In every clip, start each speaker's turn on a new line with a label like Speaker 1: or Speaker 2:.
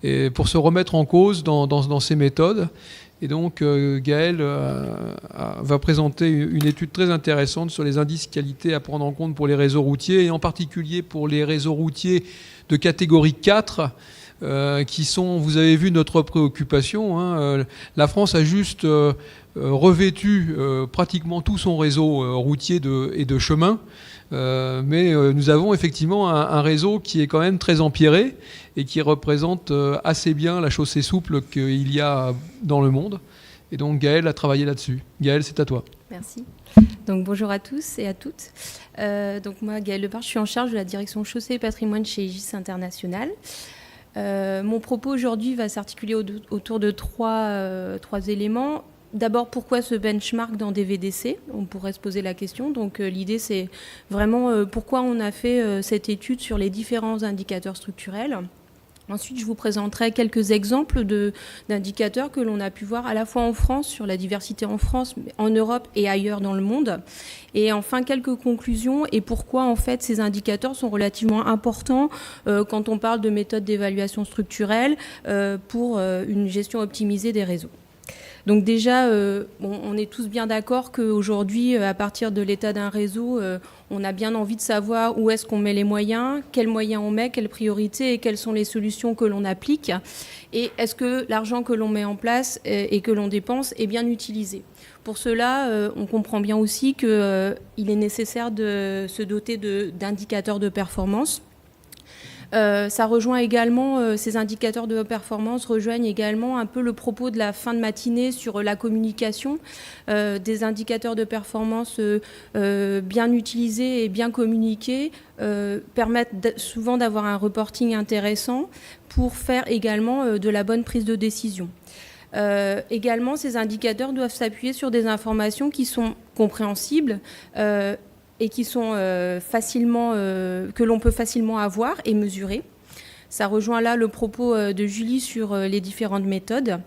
Speaker 1: et pour se remettre en cause dans ces méthodes. Et donc Gaël va présenter une étude très intéressante sur les indices qualité à prendre en compte pour les réseaux routiers, et en particulier pour les réseaux routiers de catégorie 4, qui sont, vous avez vu notre préoccupation, hein, la France a juste revêtu pratiquement tout son réseau routier et de chemin. Mais nous avons effectivement un réseau qui est quand même très empierré et qui représente assez bien la chaussée souple qu'il y a dans le monde. Et donc Gaëlle a travaillé là-dessus. Gaëlle, c'est à toi.
Speaker 2: Merci. Donc bonjour à tous et à toutes. Donc moi, Gaëlle Lepard, je suis en charge de la direction chaussée et patrimoine chez Aegis International. Mon propos aujourd'hui va s'articuler autour de trois éléments. D'abord, pourquoi ce benchmark dans des VDC ? On pourrait se poser la question. Donc l'idée, c'est vraiment pourquoi on a fait cette étude sur les différents indicateurs structurels. Ensuite, je vous présenterai quelques exemples d'indicateurs que l'on a pu voir à la fois en France, sur la diversité en France, en Europe et ailleurs dans le monde. Et enfin, quelques conclusions et pourquoi en fait ces indicateurs sont relativement importants quand on parle de méthodes d'évaluation structurelle pour une gestion optimisée des réseaux. Donc déjà, on est tous bien d'accord qu'aujourd'hui, à partir de l'état d'un réseau, on a bien envie de savoir où est-ce qu'on met les moyens, quels moyens on met, quelles priorités et quelles sont les solutions que l'on applique. Et est-ce que l'argent que l'on met en place et que l'on dépense est bien utilisé ? Pour cela, on comprend bien aussi qu'il est nécessaire de se doter d'indicateurs de performance. Ça rejoint également, ces indicateurs de performance rejoignent également un peu le propos de la fin de matinée sur la communication. Des indicateurs de performance bien utilisés et bien communiqués permettent souvent d'avoir un reporting intéressant pour faire également de la bonne prise de décision. Également, ces indicateurs doivent s'appuyer sur des informations qui sont compréhensibles et qui sont que l'on peut facilement avoir et mesurer. Ça rejoint là le propos de Julie sur les différentes méthodes.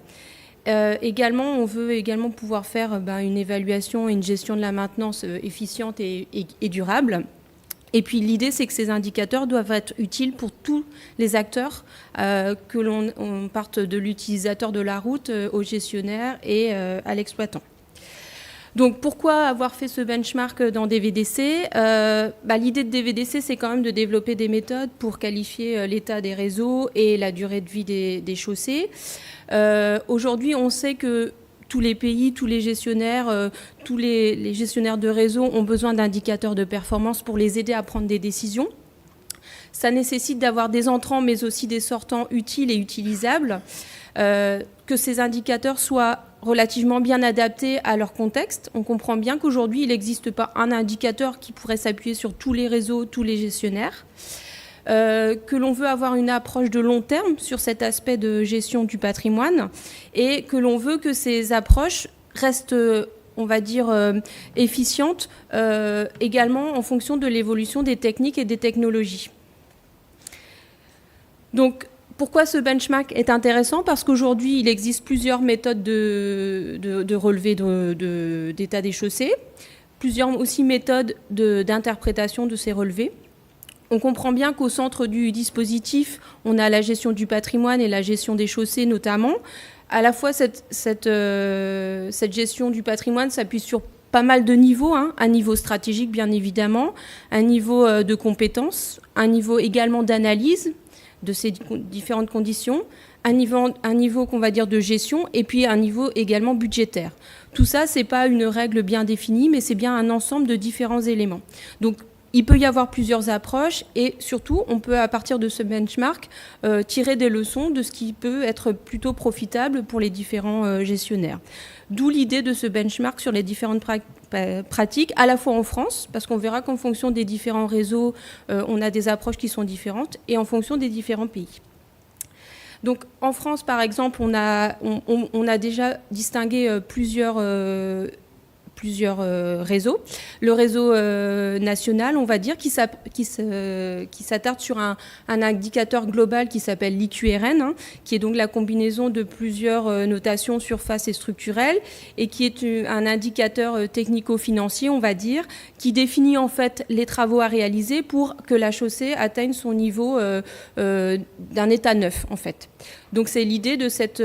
Speaker 2: Également, on veut également pouvoir faire une évaluation et une gestion de la maintenance efficiente et durable. Et puis l'idée, c'est que ces indicateurs doivent être utiles pour tous les acteurs, que l'on parte de l'utilisateur de la route au gestionnaire et à l'exploitant. Donc pourquoi avoir fait ce benchmark dans des VDC ? L'idée de VDC, c'est quand même de développer des méthodes pour qualifier l'état des réseaux et la durée de vie des chaussées. Aujourd'hui, on sait que tous les pays, tous les gestionnaires, tous les gestionnaires de réseau ont besoin d'indicateurs de performance pour les aider à prendre des décisions. Ça nécessite d'avoir des entrants, mais aussi des sortants utiles et utilisables, que ces indicateurs soient relativement bien adaptés à leur contexte. On comprend bien qu'aujourd'hui, il n'existe pas un indicateur qui pourrait s'appuyer sur tous les réseaux, tous les gestionnaires. Que l'on veut avoir une approche de long terme sur cet aspect de gestion du patrimoine et que l'on veut que ces approches restent, on va dire, efficientes également en fonction de l'évolution des techniques et des technologies. Donc, pourquoi ce benchmark est intéressant ? Parce qu'aujourd'hui, il existe plusieurs méthodes de relevé d'état des chaussées, plusieurs aussi méthodes d'interprétation de ces relevés. On comprend bien qu'au centre du dispositif, on a la gestion du patrimoine et la gestion des chaussées notamment. À la fois, cette gestion du patrimoine s'appuie sur pas mal de niveaux, un niveau stratégique bien évidemment, un niveau de compétences, un niveau également d'analyse de ces différentes conditions, un niveau qu'on va dire de gestion et puis un niveau également budgétaire. Tout ça, c'est pas une règle bien définie, mais c'est bien un ensemble de différents éléments. Donc, il peut y avoir plusieurs approches et surtout, on peut, à partir de ce benchmark, tirer des leçons de ce qui peut être plutôt profitable pour les différents gestionnaires. D'où l'idée de ce benchmark sur les différentes pratiques, à la fois en France, parce qu'on verra qu'en fonction des différents réseaux, on a des approches qui sont différentes, et en fonction des différents pays. Donc en France, par exemple, on a déjà distingué plusieurs plusieurs réseaux. Le réseau national, on va dire, qui s'attarde sur un indicateur global qui s'appelle l'IQRN, qui est donc la combinaison de plusieurs notations surface et structurelles, et qui est un indicateur technico-financier, on va dire, qui définit en fait les travaux à réaliser pour que la chaussée atteigne son niveau d'un état neuf, en fait. Donc c'est l'idée de cette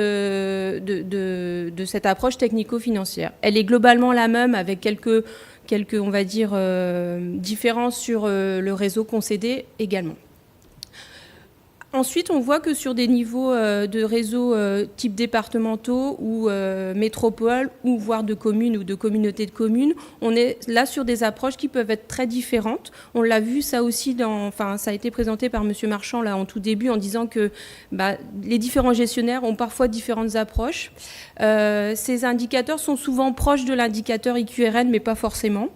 Speaker 2: approche technico-financière. Elle est globalement la même avec quelques on va dire, différences sur le réseau concédé également. Ensuite, on voit que sur des niveaux de réseaux type départementaux ou métropole, ou voire de communes ou de communautés de communes, on est là sur des approches qui peuvent être très différentes. On l'a vu ça aussi, ça a été présenté par M. Marchand là en tout début en disant que les différents gestionnaires ont parfois différentes approches. Ces indicateurs sont souvent proches de l'indicateur IQRN, mais pas forcément.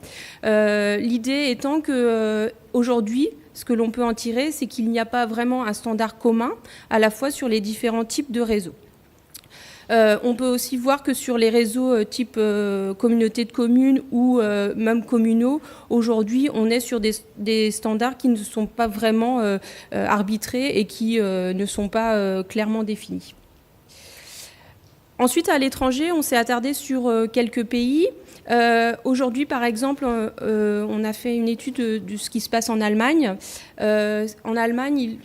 Speaker 2: L'idée étant que aujourd'hui, ce que l'on peut en tirer, c'est qu'il n'y a pas vraiment un standard commun à la fois sur les différents types de réseaux. On peut aussi voir que sur les réseaux type communauté de communes ou même communaux, aujourd'hui, on est sur des standards qui ne sont pas vraiment arbitrés et qui ne sont pas clairement définis. Ensuite, à l'étranger, on s'est attardé sur quelques pays. Aujourd'hui, par exemple, on a fait une étude de ce qui se passe en Allemagne. En Allemagne,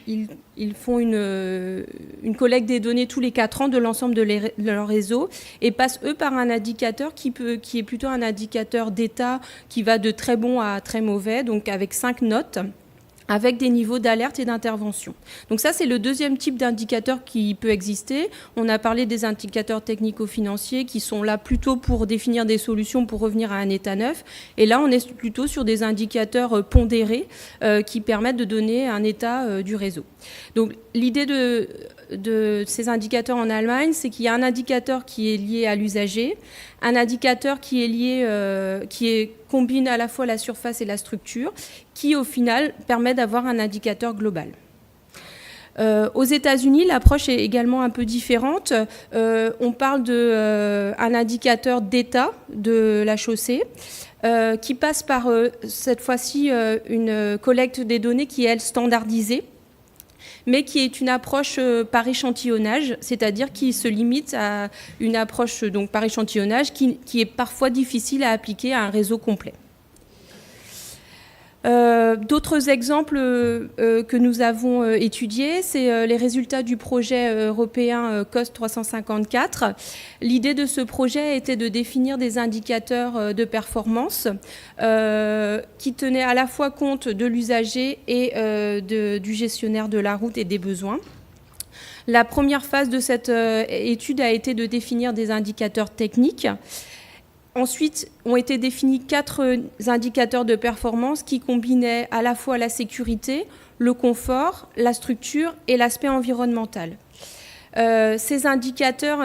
Speaker 2: ils font une collecte des données tous les 4 ans de l'ensemble de leur réseau et passent, eux, par un indicateur qui est plutôt un indicateur d'état qui va de très bon à très mauvais, donc avec 5 notes, avec des niveaux d'alerte et d'intervention. Donc ça, c'est le deuxième type d'indicateur qui peut exister. On a parlé des indicateurs technico-financiers qui sont là plutôt pour définir des solutions pour revenir à un état neuf. Et là, on est plutôt sur des indicateurs pondérés qui permettent de donner un état du réseau. Donc l'idée de ces indicateurs en Allemagne, c'est qu'il y a un indicateur qui est lié à l'usager, un indicateur qui est lié, combine à la fois la surface et la structure, qui au final permet d'avoir un indicateur global. Aux États-Unis, l'approche est également un peu différente. On parle d'un indicateur d'état de la chaussée qui passe par cette fois-ci une collecte des données qui est, elle, standardisée, mais qui est une approche par échantillonnage, c'est-à-dire qui se limite à une approche donc, par échantillonnage qui est parfois difficile à appliquer à un réseau complet. D'autres exemples que nous avons étudiés, c'est les résultats du projet européen COST 354. L'idée de ce projet était de définir des indicateurs de performance qui tenaient à la fois compte de l'usager et du gestionnaire de la route et des besoins. La première phase de cette étude a été de définir des indicateurs techniques. Ensuite, ont été définis 4 indicateurs de performance qui combinaient à la fois la sécurité, le confort, la structure et l'aspect environnemental. Ces indicateurs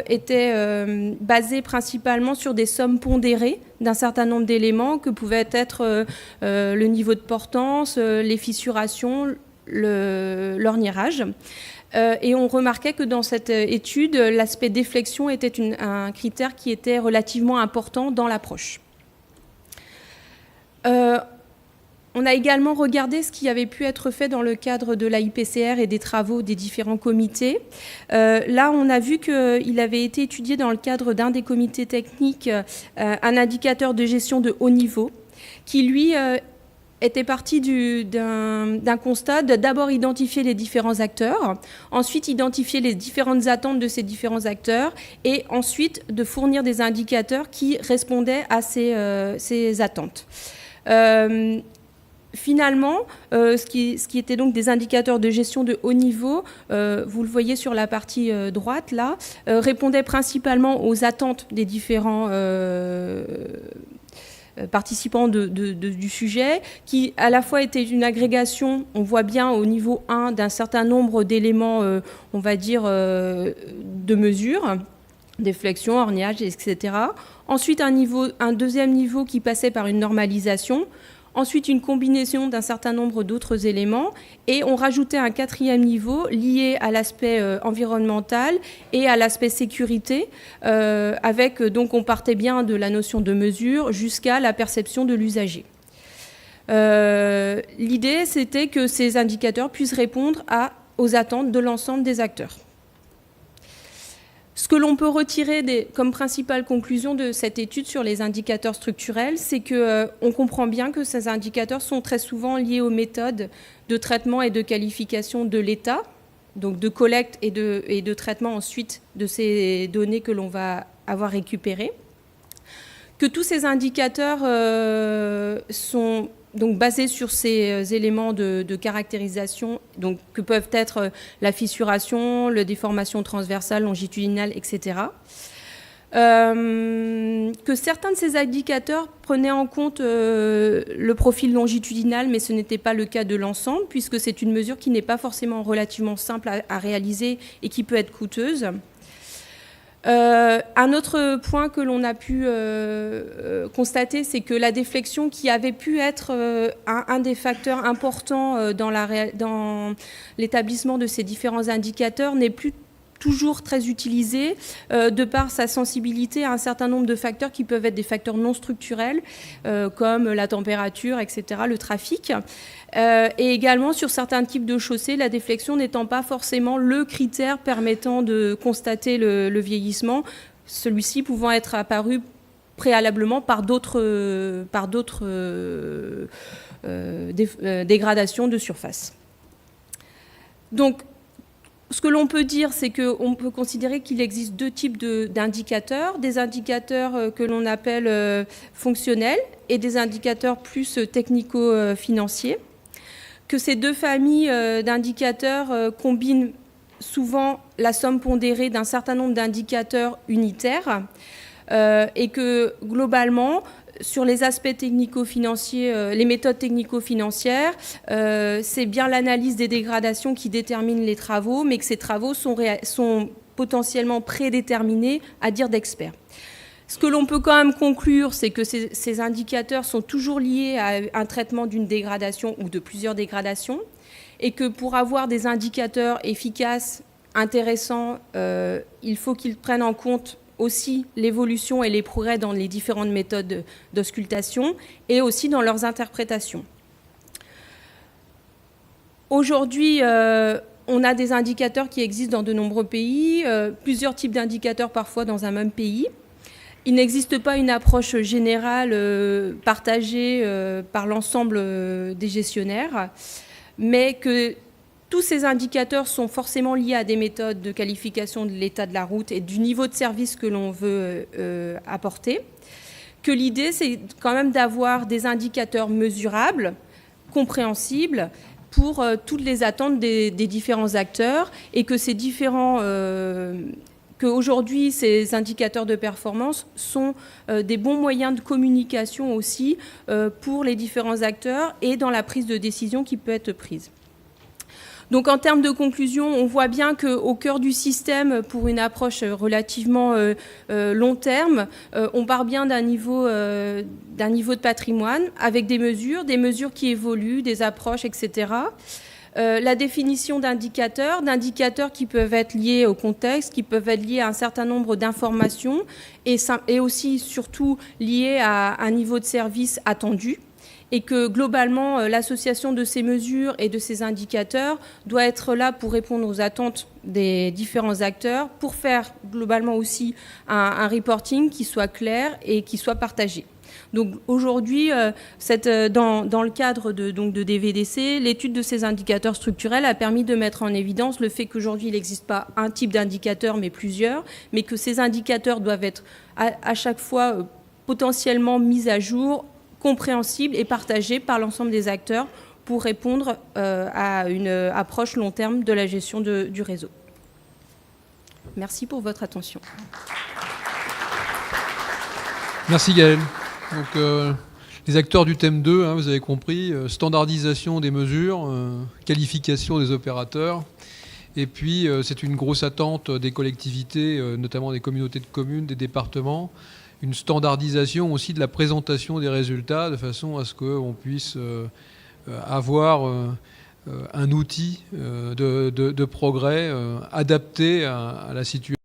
Speaker 2: étaient basés principalement sur des sommes pondérées d'un certain nombre d'éléments que pouvaient être le niveau de portance, les fissurations, l'orniérage. Et on remarquait que dans cette étude, l'aspect déflexion était un critère qui était relativement important dans l'approche. On a également regardé ce qui avait pu être fait dans le cadre de la IPCR et des travaux des différents comités. Là, on a vu qu'il avait été étudié dans le cadre d'un des comités techniques un indicateur de gestion de haut niveau qui, lui, était parti d'un constat de d'abord identifier les différents acteurs, ensuite identifier les différentes attentes de ces différents acteurs et ensuite de fournir des indicateurs qui répondaient à ces attentes. Finalement, ce qui était donc des indicateurs de gestion de haut niveau, vous le voyez sur la partie droite là, répondait principalement aux attentes des différents participants du sujet, qui à la fois était une agrégation, on voit bien au niveau 1, d'un certain nombre d'éléments, on va dire, de mesure, déflexion, orniage, etc. Ensuite, un deuxième niveau qui passait par une normalisation. ensuite une combinaison d'un certain nombre d'autres éléments, et on rajoutait un 4e niveau lié à l'aspect environnemental et à l'aspect sécurité, donc on partait bien de la notion de mesure jusqu'à la perception de l'usager. L'idée, c'était que ces indicateurs puissent répondre aux attentes de l'ensemble des acteurs. Ce que l'on peut retirer comme principale conclusion de cette étude sur les indicateurs structurels, c'est qu'on comprend bien que ces indicateurs sont très souvent liés aux méthodes de traitement et de qualification de l'État, donc de collecte et de traitement ensuite de ces données que l'on va avoir récupérées. Que tous ces indicateurs sont donc basés sur ces éléments de caractérisation, donc, que peuvent être la fissuration, la déformation transversale, longitudinale, etc. Que certains de ces indicateurs prenaient en compte le profil longitudinal, mais ce n'était pas le cas de l'ensemble, puisque c'est une mesure qui n'est pas forcément relativement simple à réaliser et qui peut être coûteuse. Un autre point que l'on a pu constater, c'est que la déflexion, qui avait pu être un des facteurs importants dans l'établissement de ces différents indicateurs, n'est plus toujours très utilisée de par sa sensibilité à un certain nombre de facteurs qui peuvent être des facteurs non structurels, comme la température, etc., le trafic. Et également, sur certains types de chaussées, la déflexion n'étant pas forcément le critère permettant de constater le vieillissement, celui-ci pouvant être apparu préalablement par d'autres dégradations de surface. Donc, ce que l'on peut dire, c'est qu'on peut considérer qu'il existe deux types d'indicateurs, des indicateurs que l'on appelle fonctionnels et des indicateurs plus technico-financiers, que ces deux familles d'indicateurs combinent souvent la somme pondérée d'un certain nombre d'indicateurs unitaires et que globalement, sur les aspects technico-financiers, les méthodes technico-financières, c'est bien l'analyse des dégradations qui détermine les travaux, mais que ces travaux sont potentiellement prédéterminés à dire d'experts. Ce que l'on peut quand même conclure, c'est que ces indicateurs sont toujours liés à un traitement d'une dégradation ou de plusieurs dégradations, et que pour avoir des indicateurs efficaces, intéressants, il faut qu'ils prennent en compte aussi l'évolution et les progrès dans les différentes méthodes d'auscultation et aussi dans leurs interprétations. Aujourd'hui, on a des indicateurs qui existent dans de nombreux pays, plusieurs types d'indicateurs parfois dans un même pays. Il n'existe pas une approche générale partagée par l'ensemble des gestionnaires, mais que tous ces indicateurs sont forcément liés à des méthodes de qualification de l'état de la route et du niveau de service que l'on veut apporter. Que l'idée, c'est quand même d'avoir des indicateurs mesurables, compréhensibles, pour toutes les attentes des différents acteurs, et que ces différents... qu'aujourd'hui, ces indicateurs de performance sont des bons moyens de communication aussi pour les différents acteurs et dans la prise de décision qui peut être prise. Donc en termes de conclusion, on voit bien qu'au cœur du système, pour une approche relativement long terme, on part bien d'un niveau de patrimoine avec des mesures qui évoluent, des approches, etc. La définition d'indicateurs qui peuvent être liés au contexte, qui peuvent être liés à un certain nombre d'informations et aussi surtout liés à un niveau de service attendu. Et que globalement, l'association de ces mesures et de ces indicateurs doit être là pour répondre aux attentes des différents acteurs, pour faire globalement aussi un reporting qui soit clair et qui soit partagé. Donc aujourd'hui, dans le cadre de DVDC, l'étude de ces indicateurs structurels a permis de mettre en évidence le fait qu'aujourd'hui, il n'existe pas un type d'indicateur, mais plusieurs, mais que ces indicateurs doivent être à chaque fois potentiellement mis à jour, compréhensible et partagé par l'ensemble des acteurs pour répondre à une approche long terme de la gestion du réseau. Merci pour votre attention.
Speaker 1: Merci Gaëlle. Donc, les acteurs du thème 2, vous avez compris, standardisation des mesures, qualification des opérateurs. Et puis, c'est une grosse attente des collectivités, notamment des communautés de communes, des départements, une standardisation aussi de la présentation des résultats, de façon à ce qu'on puisse avoir un outil de progrès adapté à la situation.